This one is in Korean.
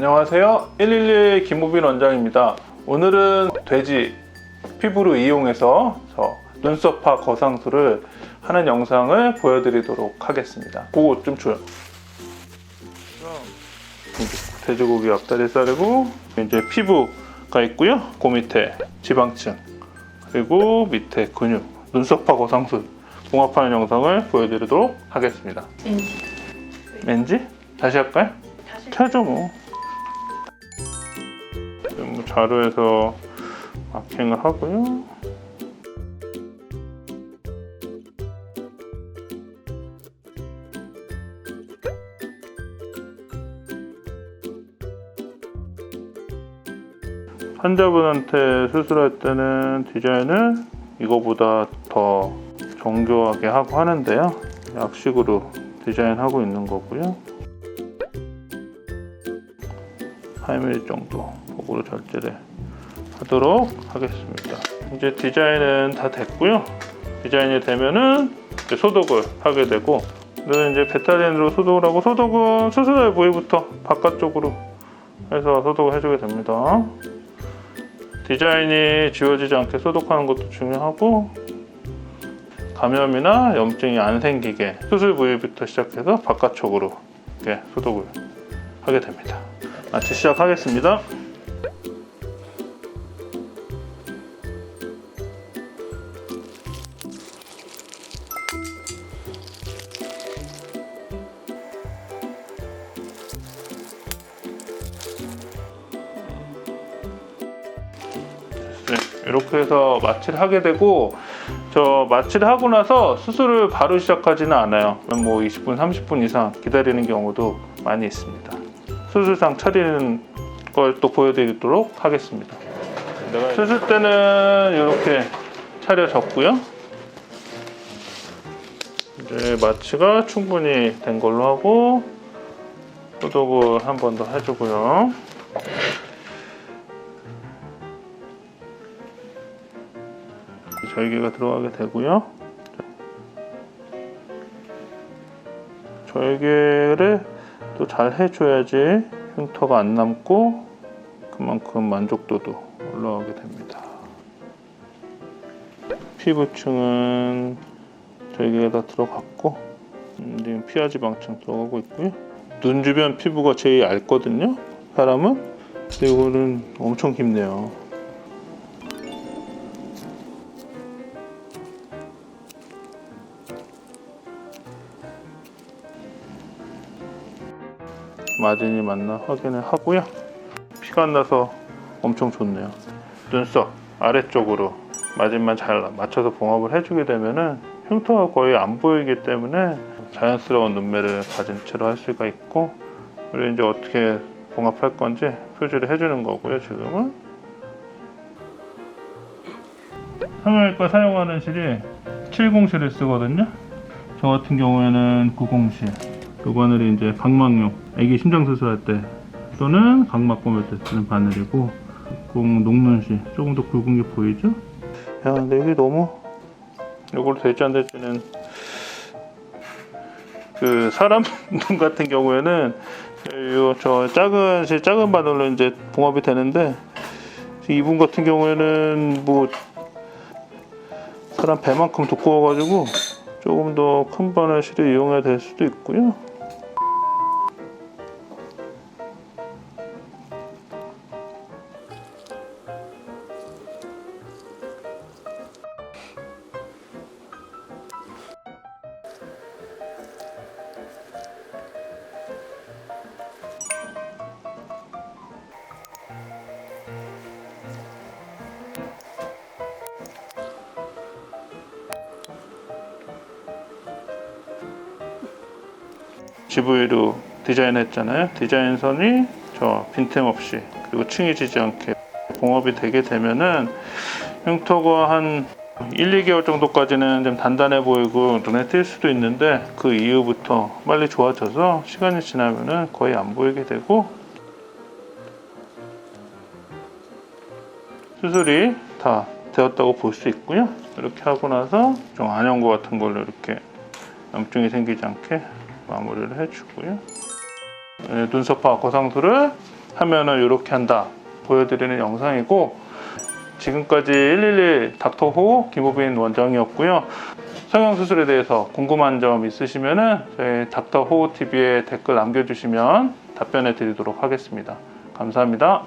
안녕하세요. 111 김우빈 원장입니다. 오늘은 돼지 피부를 이용해서 눈썹파 거상술을 하는 영상을 보여드리도록 하겠습니다. 그거 좀 줘요. 돼지고기 앞다리살이고 이제 피부가 있고요. 그 밑에 지방층 그리고 밑에 근육 눈썹파 거상술 봉합하는 영상을 보여드리도록 하겠습니다. 왠지? 다시 할까요? 켜줘 뭐. 자루에서 마킹을 하고요. 환자분한테 수술할 때는 디자인을 이거보다 더 정교하게 하고 하는데요. 약식으로 디자인하고 있는 거고요. 8mm 정도 폭으로 절제를 하도록 하겠습니다. 이제 디자인은 다 됐고요. 디자인이 되면은 이제 소독을 하게 되고, 저는 이제 베타딘으로 소독을 하고, 소독은 수술할 부위부터 바깥쪽으로 해서 소독을 해주게 됩니다. 디자인이 지워지지 않게 소독하는 것도 중요하고, 감염이나 염증이 안 생기게 수술 부위부터 시작해서 바깥쪽으로 이렇게 소독을 하게 됩니다. 마취 시작하겠습니다. 이렇게 해서 마취를 하게 되고, 마취를 하고 나서 수술을 바로 시작하지는 않아요. 뭐 20분, 30분 이상 기다리는 경우도 많이 있습니다. 수술상 차리는 걸 또 보여드리도록 하겠습니다. 수술 때는 이렇게 차려졌고요. 이제 마취가 충분히 된 걸로 하고 소독을 한 번 더 해주고요. 절개가 들어가게 되고요. 절개를 또 잘 해줘야지 흉터가 안 남고 그만큼 만족도도 올라가게 됩니다. 피부층은 절개가 다 들어갔고 지금 피하지방층 들어가고 있고요. 눈 주변 피부가 제일 얇거든요, 사람은. 근데 이거는 엄청 깊네요. 마진이 맞나 확인을 하고요. 피가 안 나서 엄청 좋네요. 눈썹 아래쪽으로 마진만 잘 맞춰서 봉합을 해주게 되면은 흉터가 거의 안 보이기 때문에 자연스러운 눈매를 가진 채로 할 수가 있고, 그리고 이제 어떻게 봉합할 건지 표시를 해주는 거고요. 지금은 성형외과 사용하는 실이 70실을 쓰거든요. 저 같은 경우에는 90실. 요 바늘이 이제 각막용, 애기 심장 수술할 때 또는 각막 꼬맬 때 쓰는 바늘이고, 꼭 녹는 실, 조금 더 굵은 게 보이죠? 야, 근데 이게 너무 이걸 될지 안 될지는, 그 사람 눈 같은 경우에는 저 작은 바늘로 이제 봉합이 되는데, 이분 같은 경우에는 뭐 사람 배만큼 두꺼워가지고 조금 더 큰 바늘 실을 이용해야 될 수도 있고요. GV로 디자인했잖아요. 디자인선이 저 빈틈없이 그리고 층이 지지 않게 봉합이 되게 되면은 흉터가 한 1, 2개월 정도까지는 좀 단단해 보이고 눈에 띌 수도 있는데, 그 이후부터 빨리 좋아져서 시간이 지나면은 거의 안 보이게 되고, 수술이 다 되었다고 볼 수 있고요. 이렇게 하고 나서 좀 안연고 같은 걸로 이렇게 염증이 생기지 않게 마무리를 해주고요. 눈썹파 거상술을 하면은 이렇게 한다 보여드리는 영상이고, 지금까지 111 닥터호 김우빈 원장이었고요. 성형수술에 대해서 궁금한 점 있으시면은 저희 닥터호 TV에 댓글 남겨주시면 답변해 드리도록 하겠습니다. 감사합니다.